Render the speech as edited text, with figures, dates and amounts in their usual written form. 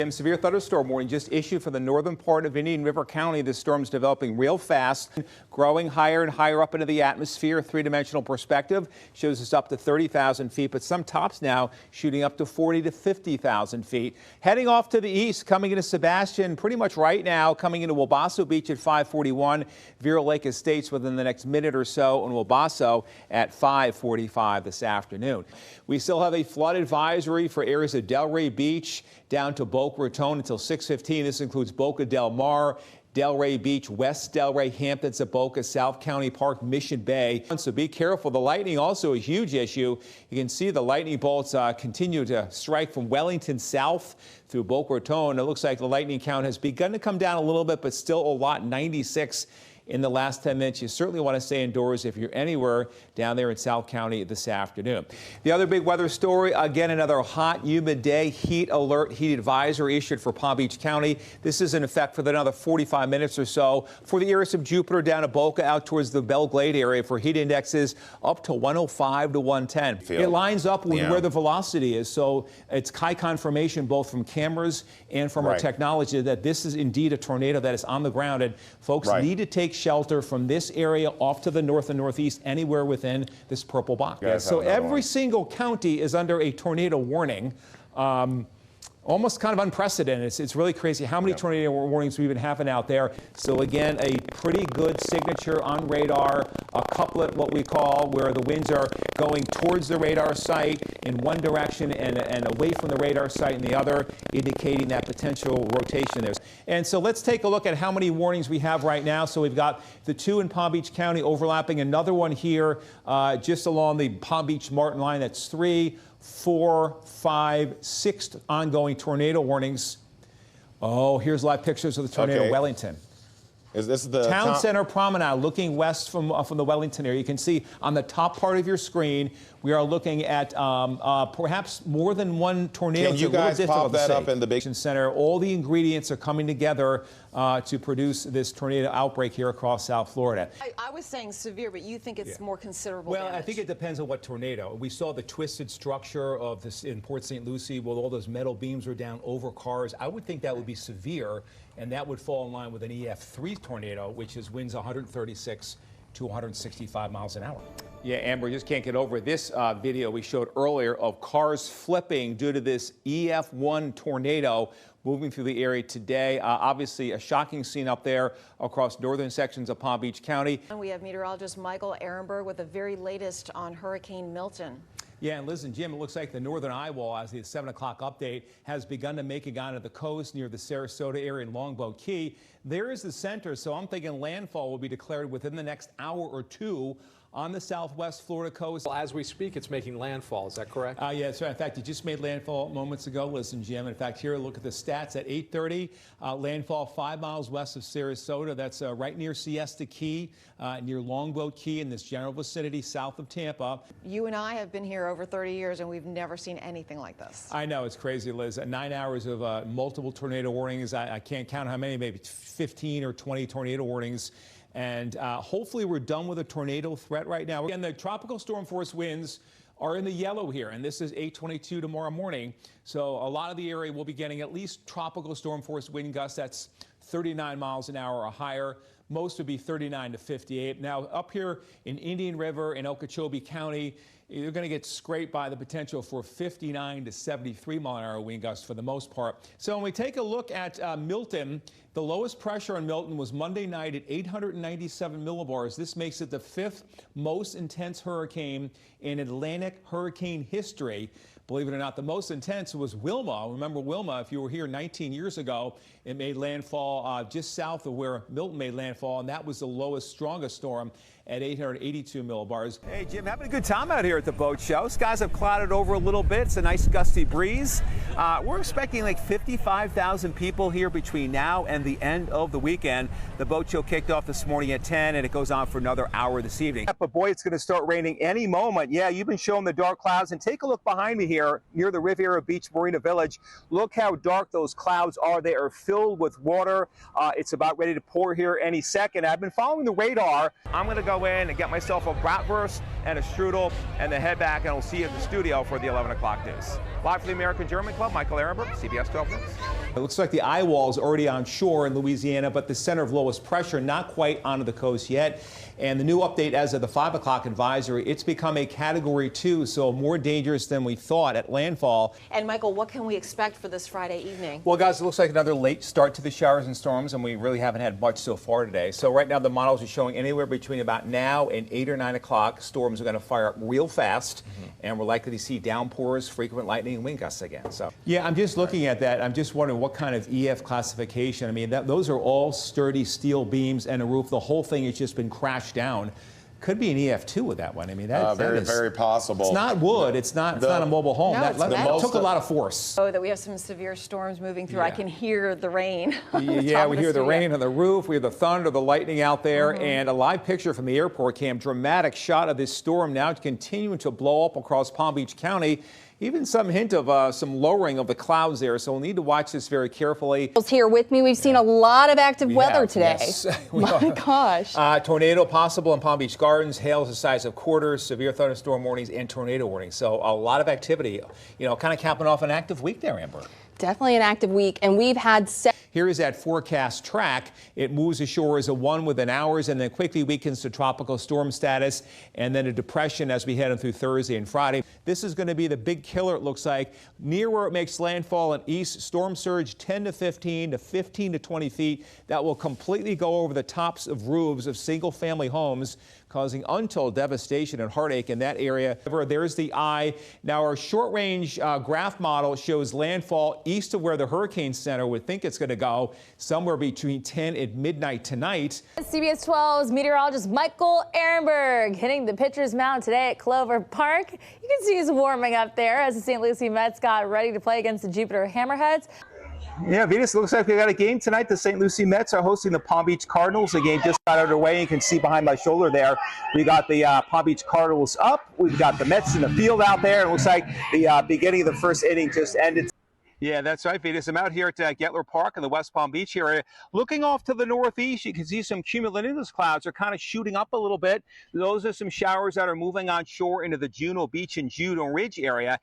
Severe thunderstorm warning just issued for the northern part of Indian River County. This storm's developing real fast, growing higher and higher up into the atmosphere. Three-dimensional perspective shows us up to 30,000 feet, but some tops now shooting up to 40 to 50,000 feet. Heading off to the east, coming into Sebastian pretty much right now, coming into Wabasso Beach at 541. Vero Lake Estates within the next minute or so, and Wabasso at 5:45 this afternoon. We still have a flood advisory for areas of Delray Beach down to Boca Raton until 6:15. This includes Boca del Mar, Delray Beach, West Delray, Hamptons at Boca, South County Park, Mission Bay. So be careful. The lightning also a huge issue. You can see the lightning bolts continue to strike from Wellington south through Boca Raton. It looks like the lightning count has begun to come down a little bit, but still a lot, 96 in the last 10 minutes. You certainly want to stay indoors if you're anywhere down there in South County this afternoon. The other big weather story, again, another hot, humid day. Heat alert, heat advisory issued for Palm Beach County. This is in effect for another 45 minutes or so for the areas of Jupiter down to Boca out towards the Belle Glade area for heat indexes up to 105 to 110. It lines up with where the velocity is, so it's high confirmation both from cameras and from our technology that this is indeed a tornado that is on the ground, and folks need to take shelter from this area off to the north and northeast, anywhere within this purple box. So every single county is under a tornado warning. Almost kind of unprecedented. It's really crazy how many tornado warnings we've been having out there. So again, a pretty good signature on radar, a couplet, what we call, where the winds are going towards the radar site in one direction and away from the radar site in the other, indicating that potential rotation there. And so let's take a look at how many warnings we have right now. So we've got the two in Palm Beach County overlapping, another one here just along the Palm Beach Martin line. That's 3, 4, 5, 6 ongoing tornado warnings. Oh, here's live pictures of the tornado Wellington. Is this the Town Center Promenade, looking west from the Wellington area? You can see on the top part of your screen, we are looking at perhaps more than one tornado. Can you guys pop that up in the big center? All the ingredients are coming together to produce this tornado outbreak here across South Florida. I was saying severe, but you think it's more considerable Well, damage. I think it depends on what tornado. We saw the twisted structure of this in Port St. Lucie, where all those metal beams were down over cars. I would think that would be severe, and that would fall in line with an EF3 tornado, which is winds 136 to 165 miles an hour. Yeah, Amber, just can't get over this video we showed earlier of cars flipping due to this EF1 tornado moving through the area today. Obviously, a shocking scene up there across northern sections of Palm Beach County. And we have meteorologist Michael Ehrenberg with the very latest on Hurricane Milton. Yeah, and Liz and Jim, it looks like the northern eye wall, as the 7 o'clock update, has begun to make it onto the coast near the Sarasota area in Longboat Key. There is the center, so I'm thinking landfall will be declared within the next hour or two on the southwest Florida coast. As we speak, it's making landfall. Is that correct? Yeah, that's right. In fact, it just made landfall moments ago, listen, Jim. In fact, here, look at the stats at 8:30. Landfall 5 miles west of Sarasota. That's right near Siesta Key, near Longboat Key in this general vicinity south of Tampa. You and I have been here over 30 years, and we've never seen anything like this. I know, it's crazy, Liz. 9 hours of multiple tornado warnings. I can't count how many, maybe 15 or 20 tornado warnings. And hopefully we're done with a tornado threat right now. Again, the tropical storm force winds are in the yellow here, and this is 8:22 tomorrow morning. So a lot of the area will be getting at least tropical storm force wind gusts. That's 39 miles an hour or higher. Most would be 39 to 58. Now, up here in Indian River and Okeechobee County, you're going to get scraped by the potential for 59 to 73 mile an hour wind gusts for the most part. So when we take a look at Milton, the lowest pressure on Milton was Monday night at 897 millibars. This makes it the 5th most intense hurricane in Atlantic hurricane history. Believe it or not, the most intense was Wilma. Remember Wilma, if you were here 19 years ago, it made landfall just south of where Milton made landfall, and that was the lowest, strongest storm at 882 millibars. Hey, Jim, having a good time out here at the boat show. Skies have clouded over a little bit. It's a nice gusty breeze. We're expecting like 55,000 people here between now and the end of the weekend. The boat show kicked off this morning at 10, and it goes on for another hour this evening. But boy, it's going to start raining any moment. Yeah, you've been showing the dark clouds, and take a look behind me here near the Riviera Beach Marina Village. Look how dark those clouds are. They are filled with water. It's about ready to pour here any second. I've been following the radar. I'm going to go go in and get myself a bratwurst and a strudel and then head back, and we'll see you at the studio for the 11 o'clock news. Live from the American German Club, Michael Ehrenberg, CBS 12 News. It looks like the eye wall is already on shore in Louisiana, but the center of lowest pressure not quite onto the coast yet. And the new update as of the 5 o'clock advisory, it's become a Category 2, so more dangerous than we thought at landfall. And Michael, what can we expect for this Friday evening? Well, guys, it looks like another late start to the showers and storms, and we really haven't had much so far today. So right now the models are showing anywhere between about now and 8 or 9 o'clock, storms are going to fire up real fast, and we're likely to see downpours, frequent lightning, and wind gusts again. So yeah, I'm just looking at that. I'm just wondering what kind of EF classification. I mean, those are all sturdy steel beams and a roof. The whole thing has just been crashed down. Could be an EF2 with that one. I mean, that is very possible. It's not wood. It's not a mobile home. No, that took a lot of force. So that we have some severe storms moving through. Yeah. I can hear the rain. Yeah, we hear the rain on the roof. We hear the thunder, the lightning out there, and a live picture from the airport cam. Dramatic shot of this storm now continuing to blow up across Palm Beach County. Even some hint of some lowering of the clouds there, so we'll need to watch this very carefully. Here with me, we've seen a lot of active weather today. Yes. My gosh. Tornado possible in Palm Beach Gardens, hails the size of quarters, severe thunderstorm warnings, and tornado warnings. So a lot of activity, kind of capping off an active week there, Amber. Definitely an active week, and we've had Here is that forecast track. It moves ashore as a 1 within hours and then quickly weakens to tropical storm status and then a depression as we head on through Thursday and Friday. This is going to be the big killer, it looks like. Near where it makes landfall in east, storm surge 10 to 15 to 15 to 20 feet. That will completely go over the tops of roofs of single-family homes, causing untold devastation and heartache in that area. There's the eye. Now, our short-range graph model shows landfall east of where the Hurricane Center would think it's going to go, somewhere between 10 and midnight tonight. CBS 12's meteorologist Michael Ehrenberg hitting the pitcher's mound today at Clover Park. You can see he's warming up there as the St. Lucie Mets got ready to play against the Jupiter Hammerheads. Yeah, Venus, it looks like we got a game tonight. The St. Lucie Mets are hosting the Palm Beach Cardinals. The game just got underway. You can see behind my shoulder there, we got the Palm Beach Cardinals up. We've got the Mets in the field out there. It looks like the beginning of the first inning just ended. Yeah, that's right, Venus. I'm out here at Getler Park in the West Palm Beach area. Looking off to the northeast, you can see some cumulonimbus clouds are kind of shooting up a little bit. Those are some showers that are moving on shore into the Juno Beach and Juno Ridge area.